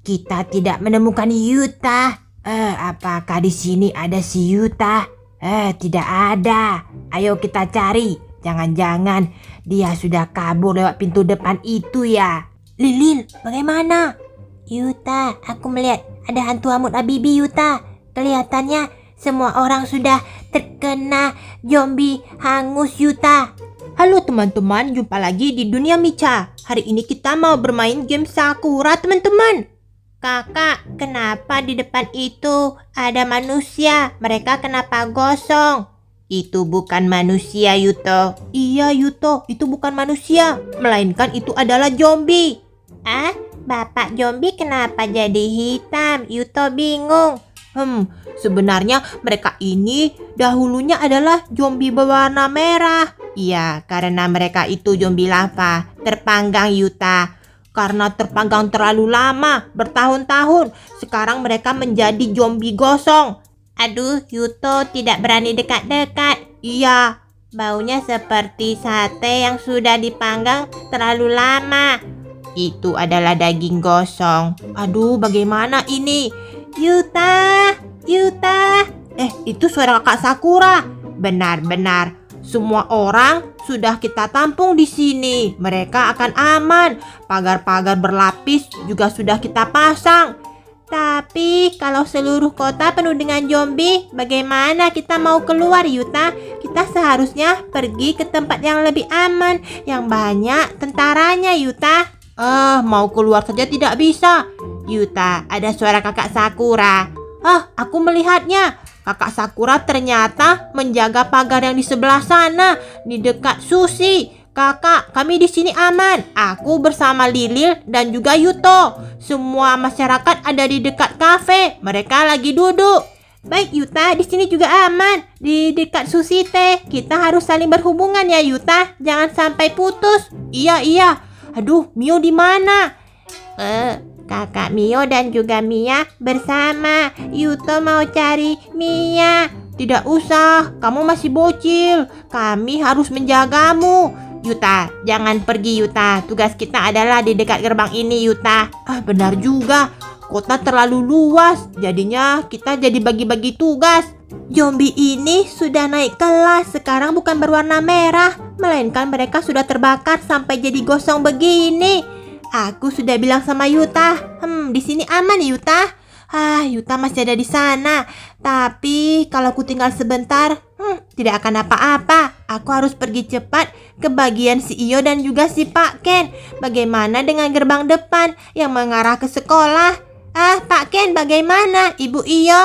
kita tidak menemukan Yuta. Apakah di sini ada si Yuta? Tidak ada. Ayo kita cari. Jangan-jangan dia sudah kabur lewat pintu depan itu ya. Lilin, bagaimana? Yuta, aku melihat ada hantu Hamut Habibi Yuta. Kelihatannya semua orang sudah terkena zombie hangus Yuta. Halo teman-teman, jumpa lagi di Dunia Micha. Hari ini kita mau bermain game Sakura teman-teman. Kakak, kenapa di depan itu ada manusia? Mereka kenapa gosong? Itu bukan manusia Yuto. Iya Yuto, itu bukan manusia, melainkan itu adalah zombie. Bapak zombie kenapa jadi hitam? Yuto bingung. Sebenarnya mereka ini dahulunya adalah zombie berwarna merah. Iya, karena mereka itu zombie lava, terpanggang Yuta. Karena terpanggang terlalu lama, bertahun-tahun, sekarang mereka menjadi zombie gosong. Aduh, Yuto tidak berani dekat-dekat. Iya, baunya seperti sate yang sudah dipanggang terlalu lama. Itu adalah daging gosong. Aduh, bagaimana ini? Yuta. Itu suara kakak Sakura. Benar-benar, semua orang sudah kita tampung di sini. Mereka akan aman. Pagar-pagar berlapis juga sudah kita pasang. Tapi kalau seluruh kota penuh dengan zombie, bagaimana kita mau keluar Yuta? Kita seharusnya pergi ke tempat yang lebih aman, yang banyak tentaranya Yuta. Mau keluar saja tidak bisa. Yuta, ada suara kakak Sakura. Aku melihatnya. Kakak Sakura ternyata menjaga pagar yang di sebelah sana, di dekat Sushi. Kakak, kami di sini aman. Aku bersama Lilil dan juga Yuto. Semua masyarakat ada di dekat kafe. Mereka lagi duduk. Baik Yuta, di sini juga aman. Di dekat Sushi teh. Kita harus saling berhubungan ya Yuta. Jangan sampai putus. Iya. Aduh, Mio di mana? Kakak Mio dan juga Mia bersama. Yuto mau cari Mia. Tidak usah, kamu masih bocil. Kami harus menjagamu. Yuta, jangan pergi Yuta. Tugas kita adalah di dekat gerbang ini Yuta. Benar juga. Kota terlalu luas. Jadinya kita jadi bagi-bagi tugas. Zombie ini sudah naik kelas. Sekarang bukan berwarna merah, melainkan mereka sudah terbakar sampai jadi gosong begini. Aku sudah bilang sama Yuta. Di sini aman Yuta. Yuta masih ada di sana. Tapi kalau aku tinggal sebentar, tidak akan apa-apa. Aku harus pergi cepat ke bagian si Iyo dan juga si Pak Ken. Bagaimana dengan gerbang depan yang mengarah ke sekolah? Pak Ken, bagaimana? Ibu Iyo?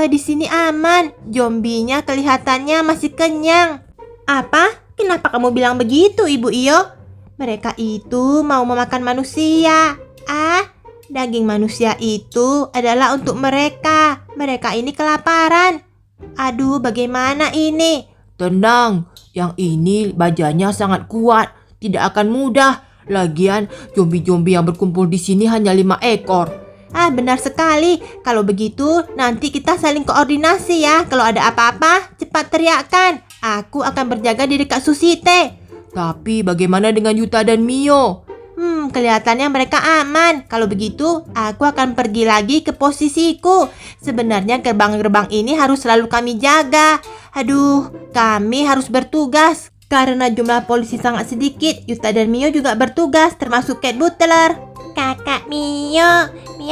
Di sini aman. Zombinya kelihatannya masih kenyang. Apa? Kenapa kamu bilang begitu, Ibu Iyo? Mereka itu mau memakan manusia. Daging manusia itu adalah untuk mereka. Mereka ini kelaparan. Aduh, bagaimana ini? Tenang, yang ini bajanya sangat kuat. Tidak akan mudah. Lagian, zombie-zombie yang berkumpul di sini hanya 5 ekor. Benar sekali. Kalau begitu, nanti kita saling koordinasi ya. Kalau ada apa-apa, cepat teriakkan. Aku akan berjaga di dekat Sushi teh. Tapi bagaimana dengan Yuta dan Mio? Kelihatannya mereka aman. Kalau begitu, aku akan pergi lagi ke posisiku. Sebenarnya gerbang-gerbang ini harus selalu kami jaga. Aduh, kami harus bertugas. Karena jumlah polisi sangat sedikit, Yuta dan Mio juga bertugas, termasuk Cat Butler. Kakak Mio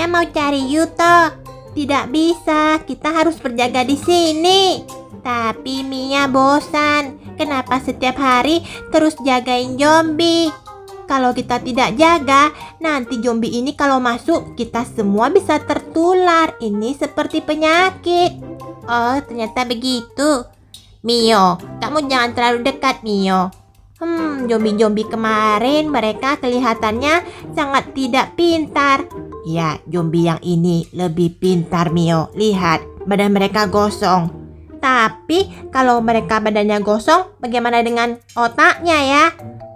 mau cari Yuto. Tidak bisa, kita harus berjaga di sini. Tapi Mia bosan. Kenapa setiap hari terus jagain zombie? Kalau kita tidak jaga, nanti zombie ini kalau masuk, kita semua bisa tertular. Ini seperti penyakit. Oh, ternyata begitu. Mio, kamu jangan terlalu dekat, Mio. Zombie-zombie kemarin mereka kelihatannya sangat tidak pintar. Ya, zombie yang ini lebih pintar, Mio. Lihat, badan mereka gosong. Tapi kalau mereka badannya gosong, bagaimana dengan otaknya ya?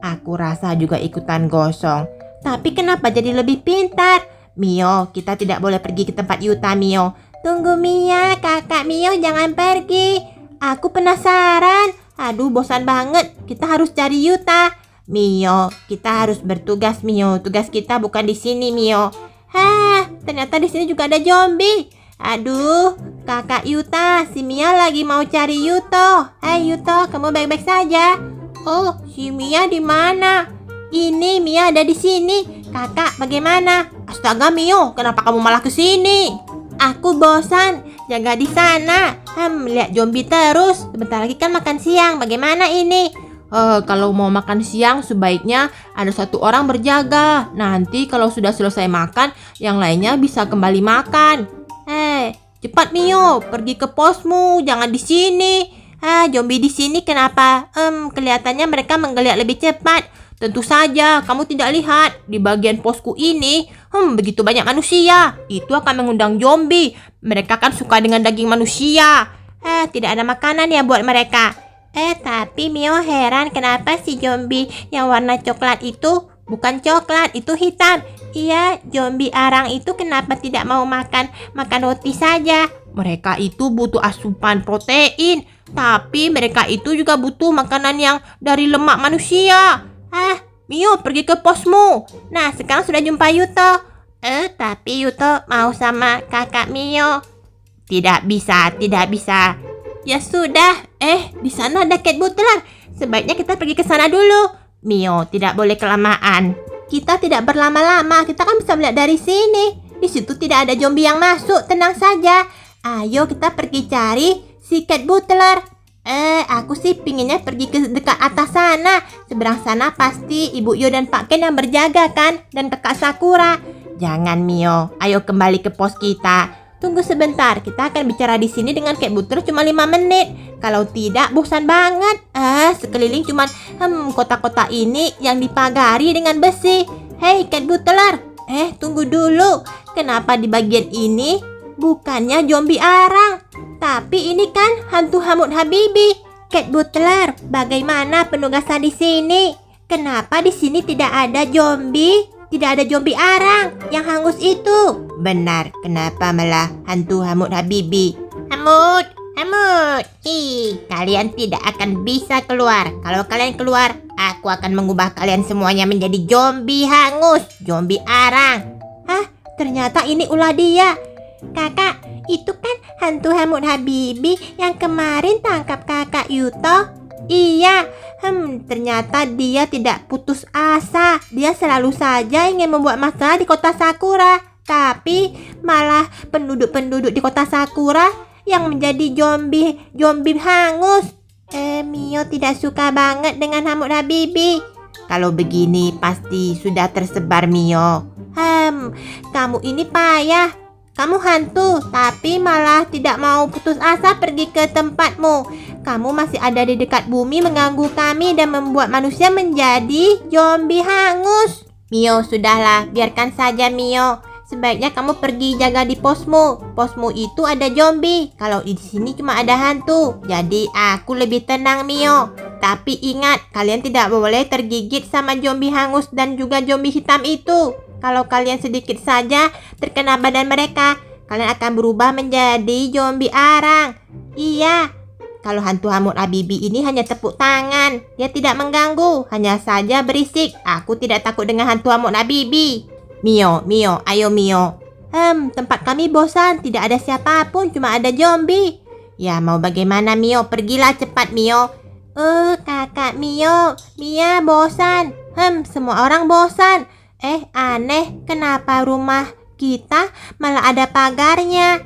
Aku rasa juga ikutan gosong. Tapi kenapa jadi lebih pintar? Mio, kita tidak boleh pergi ke tempat Yuta, Mio. Tunggu Mia, kakak Mio jangan pergi. Aku penasaran. Aduh, bosan banget. Kita harus cari Yuta. Mio, kita harus bertugas, Mio. Tugas kita bukan di sini, Mio. Hah, ternyata di sini juga ada zombie. Aduh, kakak Yuta, si Mia lagi mau cari Yuto. Hai Yuto, kamu baik-baik saja? Oh, si Mia di mana? Ini Mia ada di sini. Kakak, bagaimana? Astaga Mio, kenapa kamu malah ke sini? Aku bosan, jaga di sana. Lihat zombie terus. Sebentar lagi kan makan siang. Bagaimana ini? Kalau mau makan siang sebaiknya ada satu orang berjaga. Nanti kalau sudah selesai makan, yang lainnya bisa kembali makan. Cepat Mio, pergi ke posmu, jangan di sini. Zombie di sini kenapa? Kelihatannya mereka menggeliat lebih cepat. Tentu saja, kamu tidak lihat di bagian posku ini, begitu banyak manusia. Itu akan mengundang zombie. Mereka kan suka dengan daging manusia. Tidak ada makanan ya buat mereka. Tapi Mio heran kenapa si zombie yang warna coklat itu bukan coklat, itu hitam. Iya, zombie arang itu kenapa tidak mau makan roti saja? Mereka itu butuh asupan protein, tapi mereka itu juga butuh makanan yang dari lemak manusia. Mio pergi ke posmu. Nah, sekarang sudah jumpa Yuto. Tapi Yuto mau sama kakak Mio. Tidak bisa. Ya sudah, di sana ada cat butler. Sebaiknya kita pergi ke sana dulu. Mio, tidak boleh kelamaan. Kita tidak berlama-lama, kita kan bisa melihat dari sini. Di situ tidak ada zombie yang masuk, tenang saja. Ayo kita pergi cari si cat butler. Aku sih pinginnya pergi ke dekat atas sana. Seberang sana pasti Ibu Yo dan Pak Ken yang berjaga kan? Dan kakak Sakura. Jangan Mio, ayo kembali ke pos kita. Tunggu sebentar, kita akan bicara di sini dengan cat butler cuma 5 menit. Kalau tidak, bosan banget. Sekeliling cuman kota-kota ini yang dipagari dengan besi. Hei cat butler, tunggu dulu. Kenapa di bagian ini bukannya zombie arang? Tapi ini kan hantu Hamut Habibi. Cat butler, bagaimana penugasan di sini? Kenapa di sini tidak ada zombie? Tidak ada zombie arang yang hangus itu. Benar, kenapa malah hantu Hamut Habibi? Hamut. Kalian tidak akan bisa keluar. Kalau kalian keluar, aku akan mengubah kalian semuanya menjadi zombie hangus, zombie arang. Ternyata ini ulah dia. Kakak, itu kan hantu Hamut Habibi yang kemarin tangkap kakak Yuto. Iya, ternyata dia tidak putus asa. Dia selalu saja ingin membuat masalah di kota Sakura. Tapi malah penduduk-penduduk di kota Sakura yang menjadi zombie hangus. Mio tidak suka banget dengan Hamut Habibi. Kalau begini pasti sudah tersebar Mio. Kamu ini payah. Kamu hantu, tapi malah tidak mau putus asa pergi ke tempatmu. Kamu masih ada di dekat bumi mengganggu kami dan membuat manusia menjadi zombie hangus. Mio, sudahlah, biarkan saja Mio. Sebaiknya kamu pergi jaga di posmu. Posmu itu ada zombie. Kalau di sini cuma ada hantu. Jadi aku lebih tenang Mio. Tapi ingat, kalian tidak boleh tergigit sama zombie hangus dan juga zombie hitam itu. Kalau kalian sedikit saja terkena badan mereka, kalian akan berubah menjadi zombie arang. Iya, kalau hantu Hamut Habibi ini hanya tepuk tangan. Dia tidak mengganggu, hanya saja berisik. Aku tidak takut dengan hantu Hamut Habibi. Mio, ayo Mio. Tempat kami bosan, tidak ada siapapun, cuma ada zombie. Ya, mau bagaimana Mio? Pergilah cepat Mio. Kakak Mio, Mia bosan. Semua orang bosan. Aneh, kenapa rumah kita malah ada pagarnya?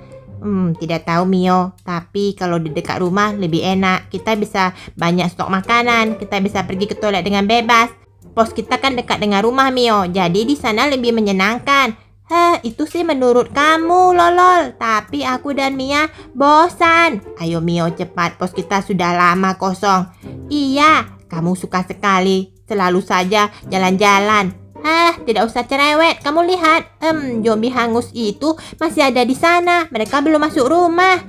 Tidak tahu Mio, tapi kalau di dekat rumah lebih enak. Kita bisa banyak stok makanan, kita bisa pergi ke toilet dengan bebas. Pos kita kan dekat dengan rumah Mio, jadi di sana lebih menyenangkan. Itu sih menurut kamu lolol, tapi aku dan Mia bosan. Ayo Mio cepat, pos kita sudah lama kosong. Iya, kamu suka sekali, selalu saja jalan-jalan. Tidak usah cerewet. Kamu lihat, zombie hangus itu masih ada di sana. Mereka belum masuk rumah.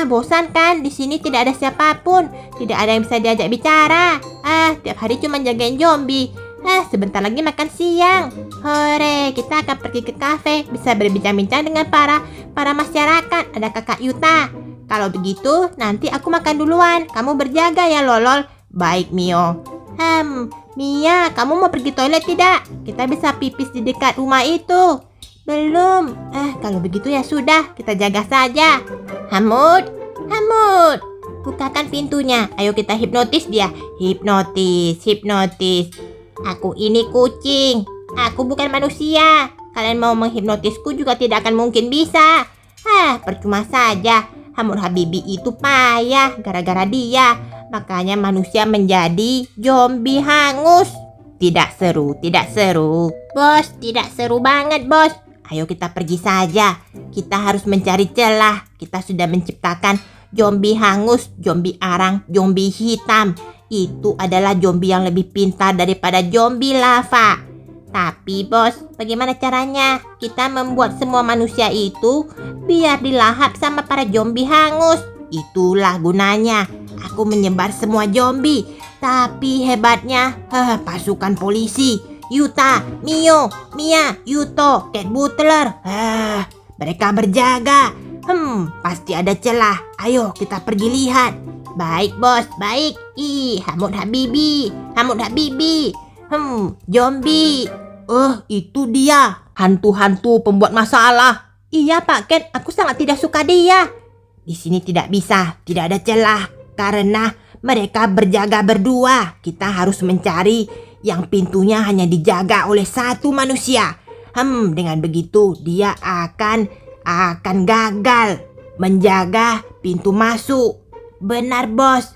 Bosan kan? Di sini tidak ada siapapun. Tidak ada yang bisa diajak bicara. Tiap hari cuma jagain zombie. Sebentar lagi makan siang. Hore, kita akan pergi ke kafe. Bisa berbincang-bincang dengan para masyarakat. Ada kakak Yuta. Kalau begitu, nanti aku makan duluan. Kamu berjaga ya, lolol. Baik, Mio. Mia, kamu mau pergi toilet tidak? Kita bisa pipis di dekat rumah itu. Belum. Kalau begitu ya sudah, kita jaga saja. Hamud, Hamud, bukakan pintunya. Ayo kita hipnotis dia. Hipnotis, hipnotis. Aku ini kucing. Aku bukan manusia. Kalian mau menghipnotisku juga tidak akan mungkin bisa. Percuma saja. Hamud Habibi itu payah gara-gara dia. Makanya manusia menjadi zombie hangus. Tidak seru, tidak seru. Bos, tidak seru banget, bos. Ayo kita pergi saja. Kita harus mencari celah. Kita sudah menciptakan zombie hangus, zombie arang, zombie hitam. Itu adalah zombie yang lebih pintar daripada zombie lava. Tapi bos, bagaimana caranya? Kita membuat semua manusia itu biar dilahap sama para zombie hangus. Itulah gunanya. Aku menyebar semua zombie. Tapi hebatnya, pasukan polisi. Yuta, Mio, Mia, Yuto, Cat Butler. Mereka berjaga. Pasti ada celah. Ayo kita pergi lihat. Baik bos, baik. Hamud Habibi, Hamud Habibi. Zombie. Itu dia. Hantu-hantu pembuat masalah. Iya Pak Ken, aku sangat tidak suka dia. Di sini tidak bisa, tidak ada celah. Karena mereka berjaga berdua. Kita harus mencari yang pintunya hanya dijaga oleh satu manusia. Dengan begitu dia akan gagal menjaga pintu masuk. Benar bos.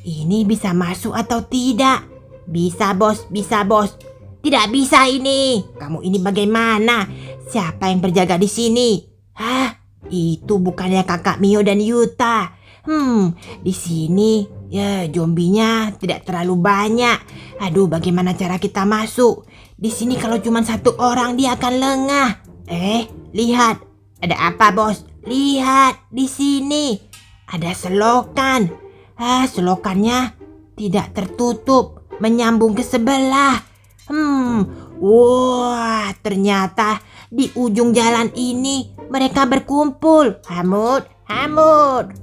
Ini bisa masuk atau tidak? Bisa bos, bisa bos. Tidak bisa ini. Kamu ini bagaimana? Siapa yang berjaga di sini? Itu bukannya kakak Mio dan Yuta. Di sini ya zombinya tidak terlalu banyak. Aduh, bagaimana cara kita masuk? Di sini kalau cuma satu orang dia akan lengah. Lihat. Ada apa, bos? Lihat di sini. Ada selokan. Selokannya tidak tertutup, menyambung ke sebelah. Wah, ternyata di ujung jalan ini mereka berkumpul. Hamud, Hamud.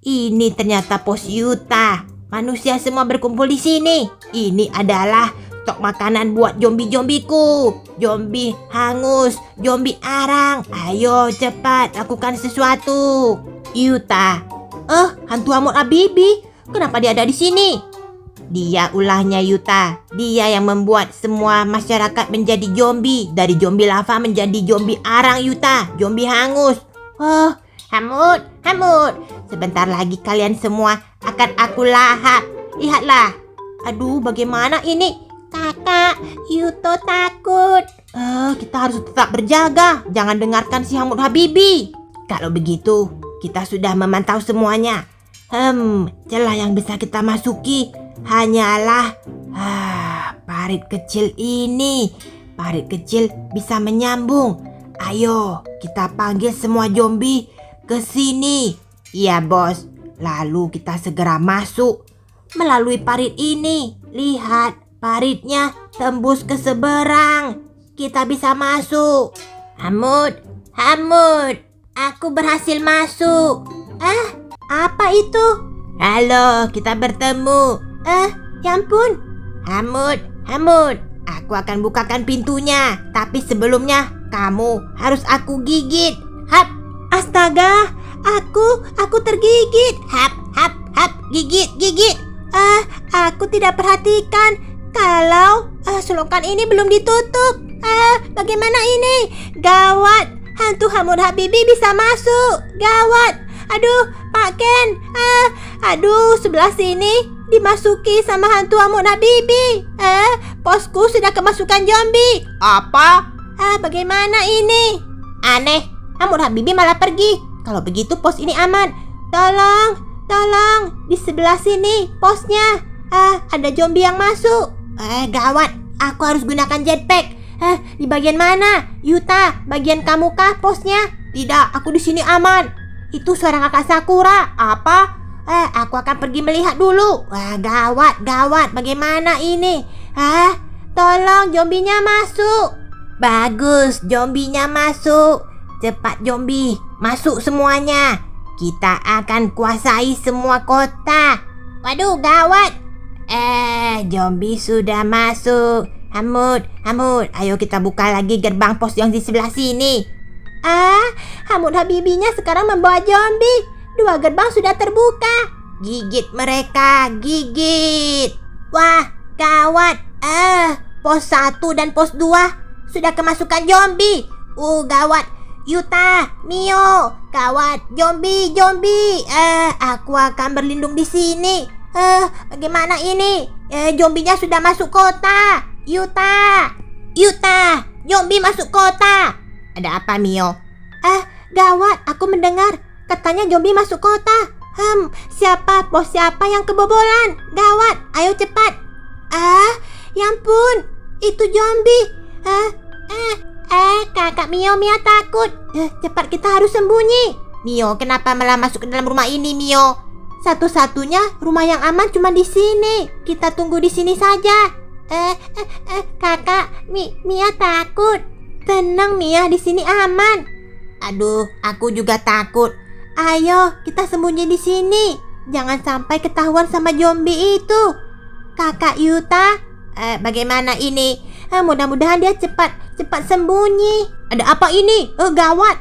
Ini ternyata pos Yuta. Manusia semua berkumpul di sini. Ini adalah stok makanan buat zombie-zombiku. Zombie hangus, zombie arang. Ayo cepat lakukan sesuatu. Yuta. Hantu Hamud Habibi. Kenapa dia ada di sini? Dia ulahnya Yuta. Dia yang membuat semua masyarakat menjadi zombie. Dari zombie lava menjadi zombie arang Yuta. Zombie hangus. Hamud, Hamud, sebentar lagi kalian semua akan aku lahap. Lihatlah. Aduh, bagaimana ini? Kakak, Yuto takut. Kita harus tetap berjaga. Jangan dengarkan si Hamud Habibi. Kalau begitu, kita sudah memantau semuanya. Celah yang bisa kita masuki hanyalah parit kecil ini. Parit kecil bisa menyambung. Ayo, kita panggil semua zombie ke sini. Iya bos. Lalu kita segera masuk melalui parit ini. Lihat, paritnya tembus ke seberang. Kita bisa masuk. Hamud, Hamud, aku berhasil masuk. Apa itu? Halo, kita bertemu. Ya ampun. Hamud, Hamud, aku akan bukakan pintunya. Tapi sebelumnya kamu harus aku gigit. Hap. Astaga, aku tergigit. Hap, hap, hap, gigit, gigit. Aku tidak perhatikan kalau selokan ini belum ditutup. Bagaimana ini? Gawat, hantu Hamud Habibi bisa masuk. Gawat. Aduh, Pak Ken. Aduh, sebelah sini dimasuki sama hantu Hamud Habibi. Posku sudah kemasukan zombie. Apa? Bagaimana ini? Aneh. Hamud Habibi malah pergi. Kalau begitu pos ini aman. Tolong, tolong. Di sebelah sini posnya. Ada zombie yang masuk. Gawat. Aku harus gunakan jetpack. Di bagian mana? Yuta, bagian kamu kah posnya? Tidak, aku di sini aman. Itu suara kakak Sakura. Apa? Aku akan pergi melihat dulu. Gawat, gawat. Bagaimana ini? Tolong, zombinya masuk. Bagus, zombinya masuk. Cepat zombie, masuk semuanya. Kita akan kuasai semua kota. Waduh, gawat. Zombie sudah masuk. Hamud, ayo kita buka lagi gerbang pos yang di sebelah sini. Hamud Habibinya sekarang membawa zombie. 2 gerbang sudah terbuka. Gigit mereka, gigit. Wah, gawat. Pos 1 dan pos 2 sudah kemasukan zombie. Gawat. Yuta, Mio, gawat, zombie. Aku akan berlindung di sini. Bagaimana ini? Zombinya sudah masuk kota. Yuta, zombie masuk kota. Ada apa, Mio? Gawat, aku mendengar katanya zombie masuk kota. Siapa yang kebobolan? Gawat, ayo cepat. Ya ampun, itu zombie. Kakak Mio takut. Cepat, kita harus sembunyi. Mio, kenapa malah masuk ke dalam rumah ini, Mio? Satu-satunya rumah yang aman cuma di sini. Kita tunggu di sini saja. Kakak, Mia takut. Tenang, Mia, di sini aman. Aduh, aku juga takut. Ayo, kita sembunyi di sini. Jangan sampai ketahuan sama zombie itu. Kakak Yuta, bagaimana ini? Mudah-mudahan dia cepat sembunyi. Ada apa ini? Gawat.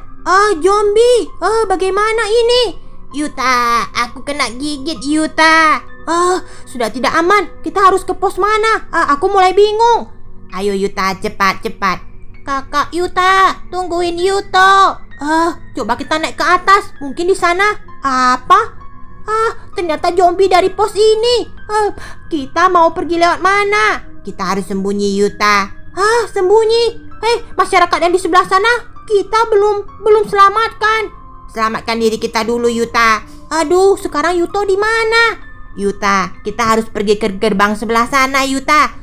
Zombie. Bagaimana ini? Yuta, aku kena gigit, Yuta. Sudah tidak aman. Kita harus ke pos mana? Aku mulai bingung. Ayo Yuta, cepat. Kakak Yuta, tungguin Yuto. Coba kita naik ke atas. Mungkin di sana. Apa? Ternyata zombie dari pos ini. Kita mau pergi lewat mana? Kita harus sembunyi, Yuta. Sembunyi? Masyarakat yang di sebelah sana kita belum selamatkan. Selamatkan diri kita dulu, Yuta. Aduh, sekarang Yuto di mana? Yuta, kita harus pergi ke gerbang sebelah sana, Yuta.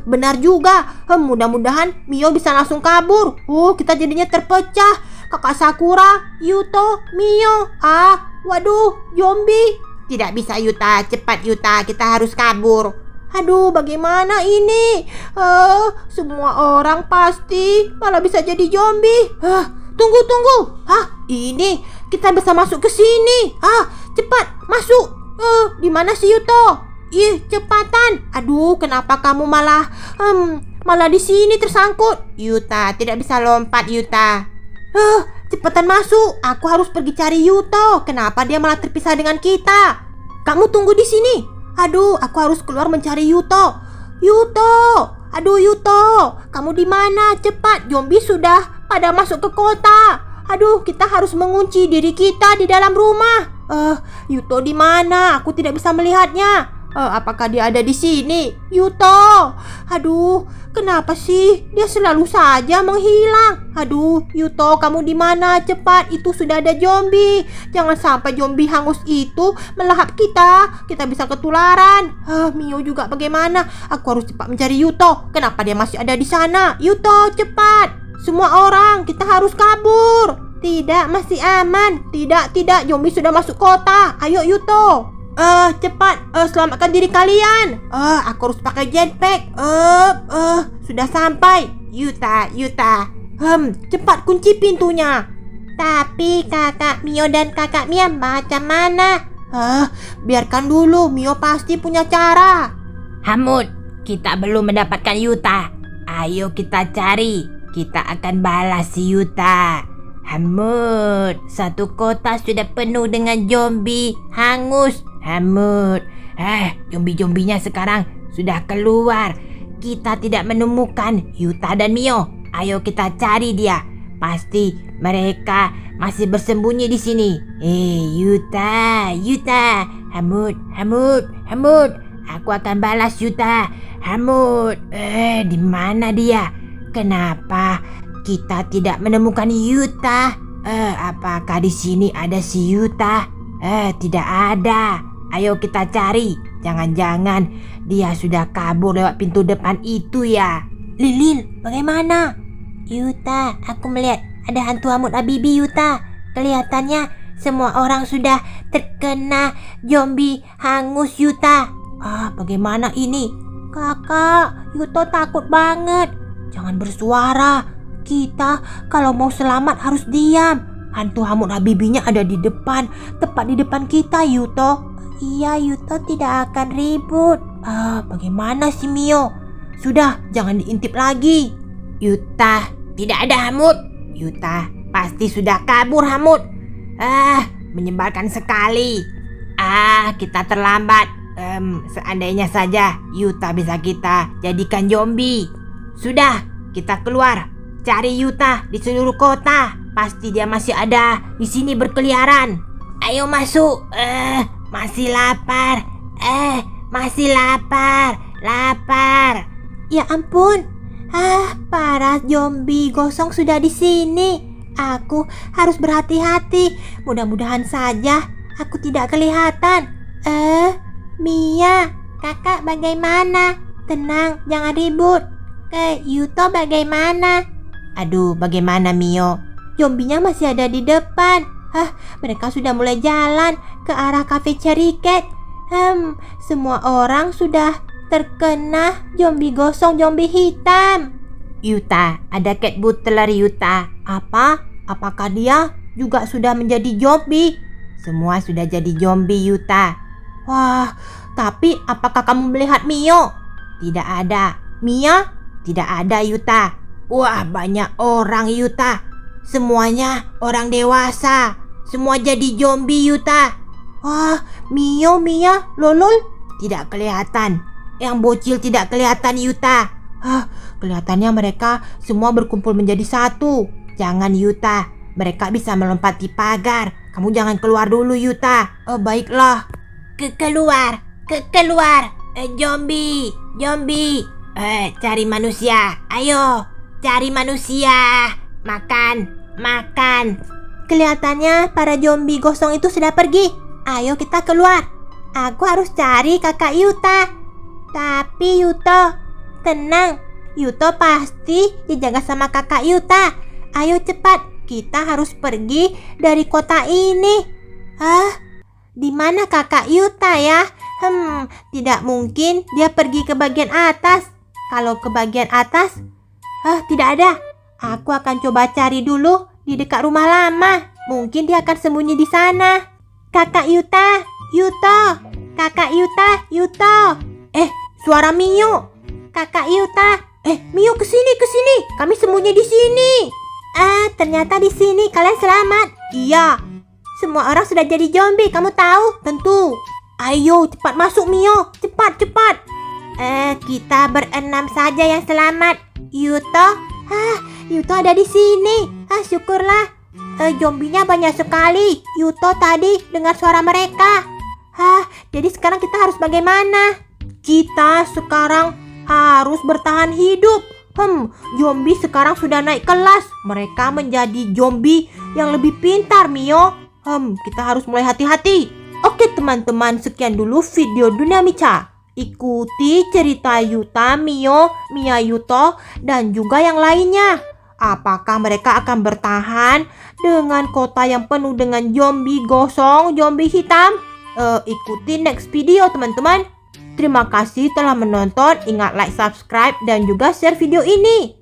Benar juga. Mudah-mudahan Mio bisa langsung kabur. Kita jadinya terpecah. Kakak Sakura, Yuto, Mio. Waduh, zombie. Tidak bisa, Yuta. Cepat, Yuta. Kita harus kabur. Aduh, bagaimana ini? Semua orang pasti malah bisa jadi zombie. Tunggu. Ini kita bisa masuk ke sini. Cepat, masuk. Di mana sih Yuto? Cepatan. Aduh, kenapa kamu malah di sini tersangkut? Yuta, tidak bisa lompat, Yuta. Cepetan masuk. Aku harus pergi cari Yuto. Kenapa dia malah terpisah dengan kita? Kamu tunggu di sini. Aduh, aku harus keluar mencari Yuto. Aduh, Yuto, kamu di mana? Cepat, zombie sudah pada masuk ke kota. Aduh, kita harus mengunci diri kita di dalam rumah. Yuto di mana? Aku tidak bisa melihatnya. Apakah dia ada di sini? Yuto. Aduh, kenapa sih dia selalu saja menghilang? Aduh, Yuto, kamu di mana? Cepat, itu sudah ada zombie. Jangan sampai zombie hangus itu melahap kita. Kita bisa ketularan. Mio juga bagaimana? Aku harus cepat mencari Yuto. Kenapa dia masih ada di sana? Yuto, cepat. Semua orang, kita harus kabur. Tidak, masih aman. Tidak, zombie sudah masuk kota. Ayo Yuto. Cepat, selamatkan diri kalian. Aku harus pakai jetpack. Sudah sampai. Yuta. Cepat kunci pintunya. Tapi kakak Mio dan kakak Mia macam mana? Biarkan dulu, Mio pasti punya cara. Hamud, kita belum mendapatkan Yuta. Ayo kita cari. Kita akan balas si Yuta. Hamud, satu kota sudah penuh dengan zombie hangus. Hamud, zombie-zombinya sekarang sudah keluar. Kita tidak menemukan Yuta dan Mio. Ayo kita cari dia. Pasti mereka masih bersembunyi di sini. Yuta. Hamud. Aku akan balas Yuta. Hamud, di mana dia? Kenapa kita tidak menemukan Yuta? Apakah di sini ada si Yuta? Tidak ada. Ayo kita cari. Jangan-jangan dia sudah kabur lewat pintu depan itu ya. Lilin, bagaimana? Yuta, aku melihat ada hantu Hamud Habibi, Yuta. Kelihatannya semua orang sudah terkena zombie hangus, Yuta. Bagaimana ini? Kakak, Yuto takut banget. Jangan bersuara. Kita kalau mau selamat harus diam. Hantu Hamud Habibinya ada di depan, tepat di depan kita, Yuto. Iya, Yuto tidak akan ribut. Bagaimana sih Mio? Sudah, jangan diintip lagi. Yuta, tidak ada Hamut. Yuta, pasti sudah kabur Hamut. Menyebalkan sekali. Kita terlambat. Seandainya saja Yuta bisa kita jadikan zombie. Sudah, kita keluar. Cari Yuta di seluruh kota. Pasti dia masih ada di sini berkeliaran. Ayo masuk. Masih lapar. Masih lapar. Lapar. Ya ampun. Para zombie gosong sudah di sini. Aku harus berhati-hati. Mudah-mudahan saja aku tidak kelihatan. Mia, kakak bagaimana? Tenang, jangan ribut. Yuto bagaimana? Aduh, bagaimana Mio? Zombinya masih ada di depan. Mereka sudah mulai jalan ke arah cafe Cherry Cake. Semua orang sudah terkena zombie gosong, zombie hitam. Yuta, ada Cat Butler Yuta. Apakah dia juga sudah menjadi zombie? Semua sudah jadi zombie Yuta. Wah, tapi apakah kamu melihat Mio? Tidak ada. Mia? Tidak ada Yuta. Wah, banyak orang Yuta. Semuanya orang dewasa. Semua jadi zombie Yuta. Wah, Mio, Mia, Lolol tidak kelihatan. Yang bocil tidak kelihatan Yuta. Kelihatannya mereka semua berkumpul menjadi satu. Jangan Yuta, mereka bisa melompati pagar. Kamu jangan keluar dulu Yuta. Baiklah. Keluar. Zombie. Cari manusia. Ayo, cari manusia. Makan. Kelihatannya para zombie gosong itu sudah pergi. Ayo kita keluar. Aku harus cari kakak Yuta. Tapi Yuto, tenang. Yuto pasti dijaga sama kakak Yuta. Ayo cepat, kita harus pergi dari kota ini. Di mana kakak Yuta ya? Tidak mungkin dia pergi ke bagian atas. Kalau ke bagian atas, tidak ada. Aku akan coba cari dulu di dekat rumah lama. Mungkin dia akan sembunyi di sana. Kakak Yuta, Yuto. Kakak Yuta, Yuto. Suara Mio. Kakak Yuta. Mio kesini. Kami sembunyi di sini. Ternyata di sini kalian selamat. Iya. Semua orang sudah jadi zombie, kamu tahu? Tentu. Ayo, cepat masuk Mio. Cepat. Kita berenam saja yang selamat. Yuto. Yuto ada di sini. Syukurlah. Zombinya banyak sekali. Yuto tadi dengar suara mereka. Jadi sekarang kita harus bagaimana? Kita sekarang harus bertahan hidup. Zombie sekarang sudah naik kelas. Mereka menjadi zombie yang lebih pintar, Mio. Kita harus mulai hati-hati. Oke teman-teman, sekian dulu video Dunia Mica. Ikuti cerita Yuta, Mio, Mia Yuto, dan juga yang lainnya. Apakah mereka akan bertahan dengan kota yang penuh dengan zombie gosong, zombie hitam? Ikuti next video teman-teman. Terima kasih telah menonton. Ingat like, subscribe, dan juga share video ini.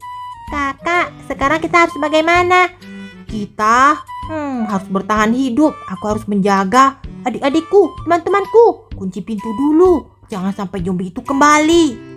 Kakak, sekarang kita harus bagaimana? Kita harus bertahan hidup. Aku harus menjaga adik-adikku, teman-temanku. Kunci pintu dulu. Jangan sampai zombie itu kembali.